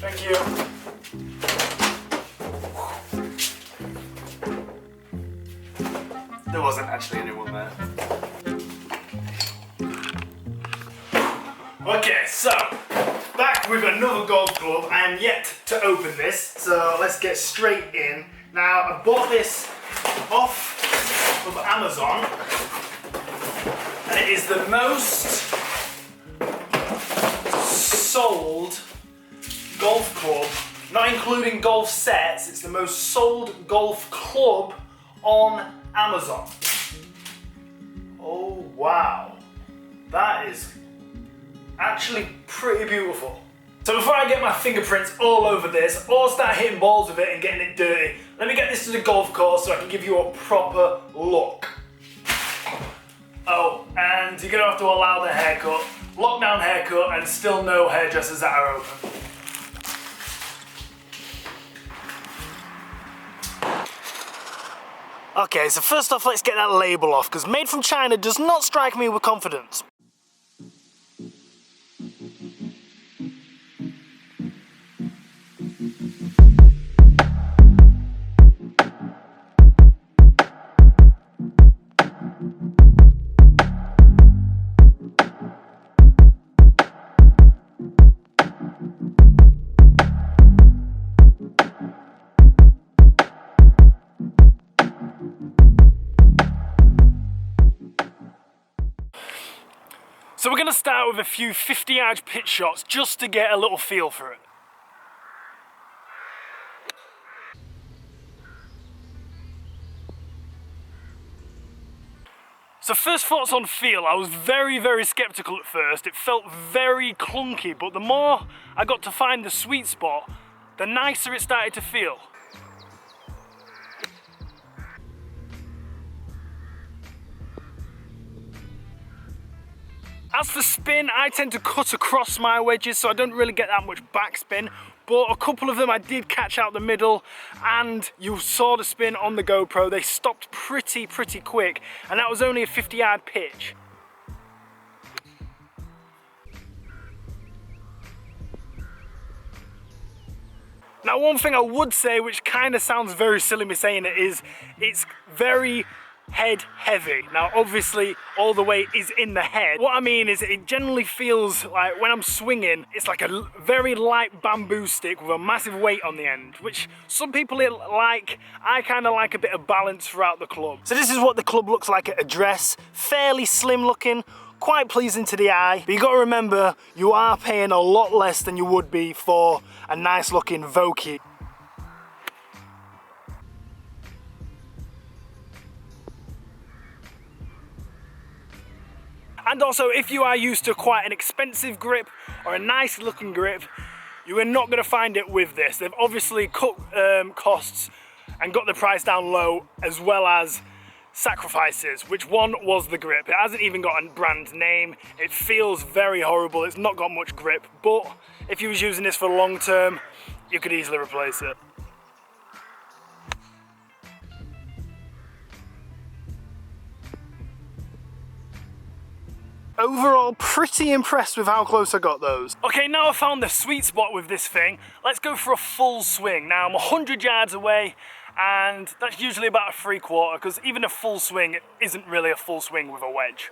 Thank you. There wasn't actually anyone there. Okay, so back with another golf club. I am yet to open this, so let's get straight in. Now, I bought this off of Amazon, and it is the most sold golf club, not including golf sets, it's the most sold golf club on Amazon. Oh wow, that is actually pretty beautiful. So before I get my fingerprints all over this or start hitting balls with it and getting it dirty, let me get this to the golf course so I can give you a proper look. Oh, and you're gonna have to allow the haircut, lockdown haircut, and still no hairdressers that are open. Okay, so first off, let's get that label off, because made from China does not strike me with confidence. So we're going to start with a few 50-yard pitch shots just to get a little feel for it. So first thoughts on feel, I was very skeptical at first. It felt very clunky, but the more I got to find the sweet spot, the nicer it started to feel. As for spin, I tend to cut across my wedges, so I don't really get that much backspin, but a couple of them I did catch out the middle, and you saw the spin on the GoPro. They stopped pretty quick, and that was only a 50-yard pitch. Now, one thing I would say, which kind of sounds very silly me saying it, is it's very head heavy. Now obviously all the weight is in the head. What I mean is it generally feels like when I'm swinging, it's like a very light bamboo stick with a massive weight on the end, which some people like. I kind of like a bit of balance throughout the club. So this is what the club looks like at address. Fairly slim looking, quite pleasing to the eye, but you got to remember you are paying a lot less than you would be for a nice looking Vokey. And also, if you are used to quite an expensive grip or a nice looking grip, you are not going to find it with this. They've obviously cut costs and got the price down low, as well as sacrifices. Which one was the grip? It hasn't even got a brand name. It feels very horrible. It's not got much grip, but if you was using this for long term, you could easily replace it. Overall, pretty impressed with how close I got those. Okay, now I've found the sweet spot with this thing. Let's go for a full swing. Now I'm 100 yards away, and that's usually about a 3/4, because even a full swing isn't really a full swing with a wedge.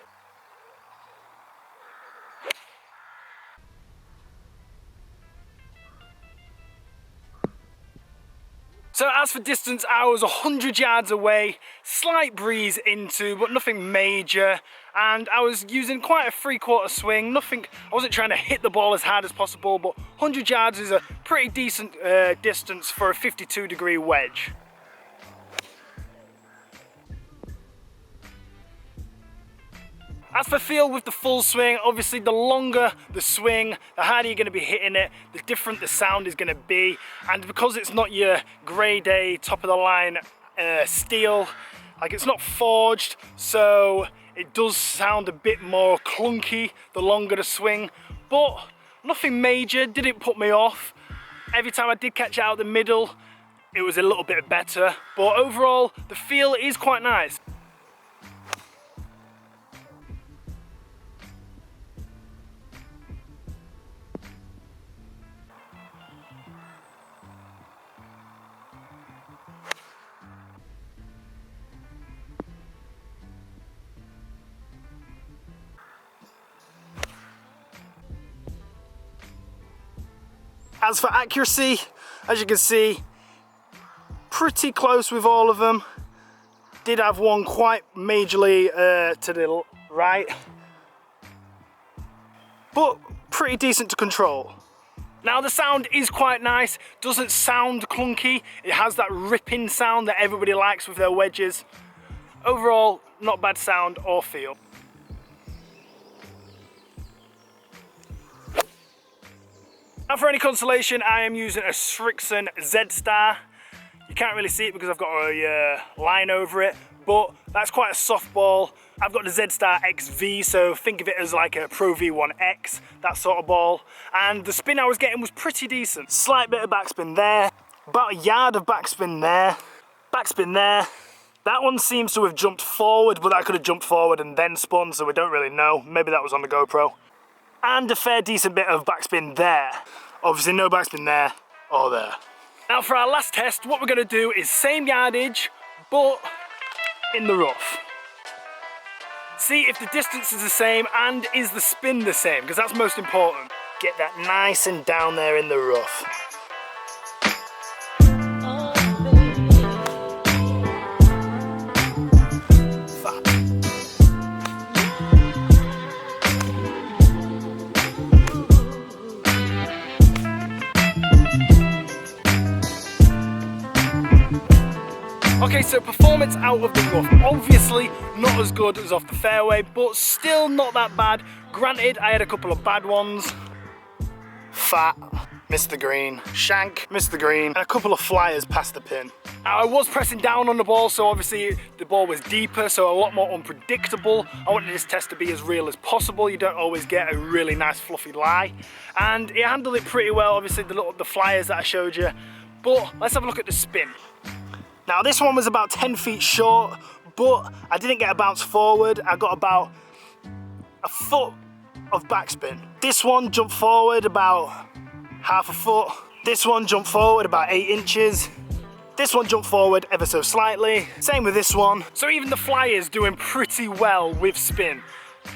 So as for distance, I was 100 yards away, slight breeze into, but nothing major. And I was using quite a 3/4 swing, nothing, I wasn't trying to hit the ball as hard as possible, but 100 yards is a pretty decent distance for a 52-degree wedge. As for feel with the full swing, obviously the longer the swing, the harder you're going to be hitting it, the different the sound is going to be. And because it's not your grade A, top of the line steel, like it's not forged, so it does sound a bit more clunky the longer the swing, but nothing major, didn't put me off. Every time I did catch it out the middle, it was a little bit better, but overall the feel is quite nice. As for accuracy, as you can see, pretty close with all of them. Did have one quite majorly to the right, but pretty decent to control. Now the sound is quite nice, doesn't sound clunky, it has that ripping sound that everybody likes with their wedges. Overall, not bad sound or feel. Now for any consolation, I am using a Srixon Z-Star. You can't really see it because I've got a line over it, but that's quite a soft ball. I've got the Z-Star XV, so think of it as like a Pro V1X, that sort of ball. And the spin I was getting was pretty decent. Slight bit of backspin there, about a yard of backspin there, backspin there. That one seems to have jumped forward, but that could have jumped forward and then spun, so we don't really know. Maybe that was on the GoPro. And a fair decent bit of backspin there. Obviously no backspin there or there. Now for our last test, what we're gonna do is same yardage, but in the rough. See if the distance is the same and is the spin the same, because that's most important. Get that nice and down there in the rough. Okay, so performance out of the rough. Obviously not as good as off the fairway, but still not that bad. Granted, I had a couple of bad ones. Fat, missed the green. Shank, missed the green. And a couple of flyers past the pin. Now, I was pressing down on the ball, so obviously the ball was deeper, so a lot more unpredictable. I wanted this test to be as real as possible. You don't always get a really nice fluffy lie. And it handled it pretty well, obviously the flyers that I showed you. But let's have a look at the spin. Now this one was about 10 feet short, but I didn't get a bounce forward. I got about a foot of backspin. This one jumped forward about half a foot. This one jumped forward about 8 inches. This one jumped forward ever so slightly. Same with this one. So even the flyers doing pretty well with spin.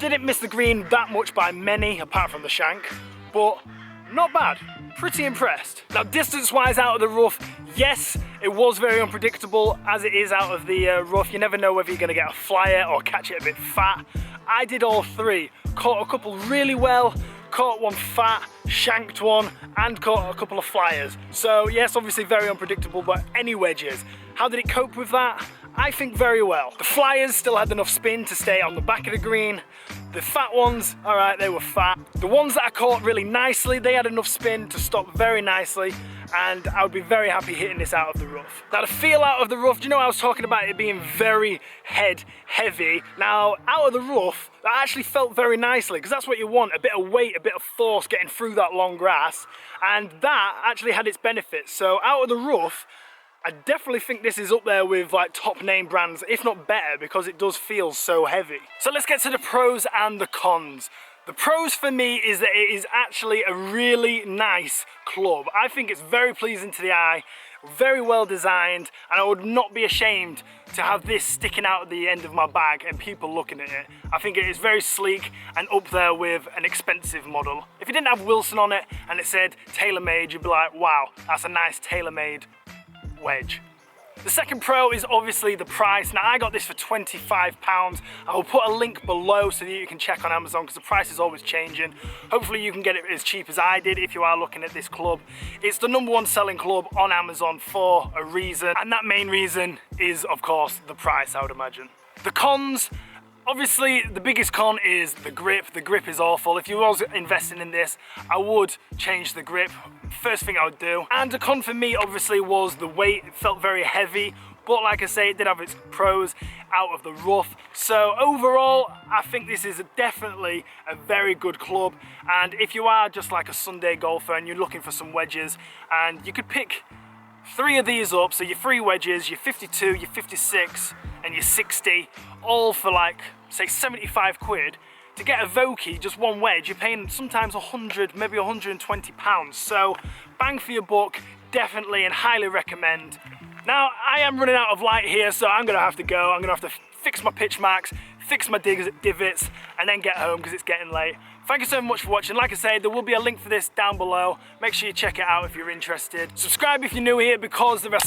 Didn't miss the green that much by many, apart from the shank, but not bad. Pretty impressed. Now distance-wise out of the rough, yes, it was very unpredictable as it is out of the rough. You never know whether you're gonna get a flyer or catch it a bit fat. I did all three. Caught a couple really well, caught one fat, shanked one, and caught a couple of flyers. So yes, obviously very unpredictable, but any wedges. How did it cope with that? I think very well. The flyers still had enough spin to stay on the back of the green. The fat ones, all right, they were fat. The ones that I caught really nicely, they had enough spin to stop very nicely, and I would be very happy hitting this out of the rough. Now the feel out of the rough, do you know I was talking about it being very head heavy? Now out of the rough, that actually felt very nicely, because that's what you want, a bit of weight, a bit of force getting through that long grass, and that actually had its benefits. So out of the rough, I definitely think this is up there with like top name brands, if not better, because it does feel so heavy. So let's get to the pros and the cons. The pros for me is that it is actually a really nice club. I think it's very pleasing to the eye, very well designed, and I would not be ashamed to have this sticking out at the end of my bag and people looking at it. I think it is very sleek and up there with an expensive model. If it didn't have Wilson on it and it said TaylorMade, you'd be like, wow, that's a nice TaylorMade wedge. The second pro is obviously the price. Now I got this for £25. I will put a link below so that you can check on Amazon, because the price is always changing. Hopefully you can get it as cheap as I did if you are looking at this club. It's the #1 selling club on Amazon for a reason, and that main reason is of course the price, I would imagine. The cons, obviously the biggest con is the grip. The grip is awful. If you was investing in this, I would change the grip. First thing I would do. And the con for me obviously was the weight. It felt very heavy, but like I say, it did have its pros out of the rough. So overall, I think this is definitely a very good club. And if you are just like a Sunday golfer and you're looking for some wedges, and you could pick 3 of these up, so your 3 wedges, your 52, your 56, and your 60, all for like, say 75 quid. To get a Vokey, just one wedge, you're paying sometimes 100, maybe 120 pounds. So bang for your buck, definitely and highly recommend. Now I am running out of light here, so I'm gonna have to go. I'm gonna have to fix my pitch marks, fix my divots, and then get home because it's getting late. Thank you so much for watching. Like I say, there will be a link for this down below. Make sure you check it out if you're interested. Subscribe if you're new here, because there are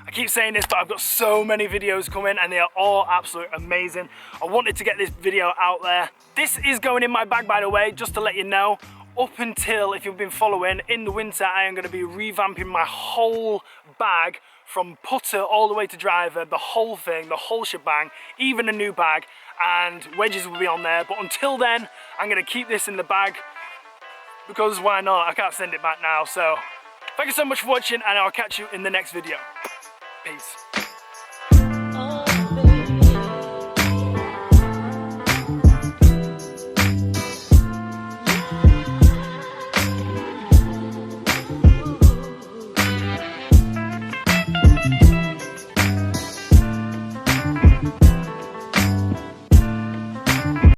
I keep saying this, but I've got so many videos coming and they are all absolutely amazing. I wanted to get this video out there. This is going in my bag, by the way, just to let you know. Up until, if you've been following, in the winter I am going to be revamping my whole bag from putter all the way to driver, the whole thing, the whole shebang, even a new bag, and wedges will be on there. But until then, I'm going to keep this in the bag, because why not? I can't send it back now. So thank you so much for watching, and I'll catch you in the next video. Peace.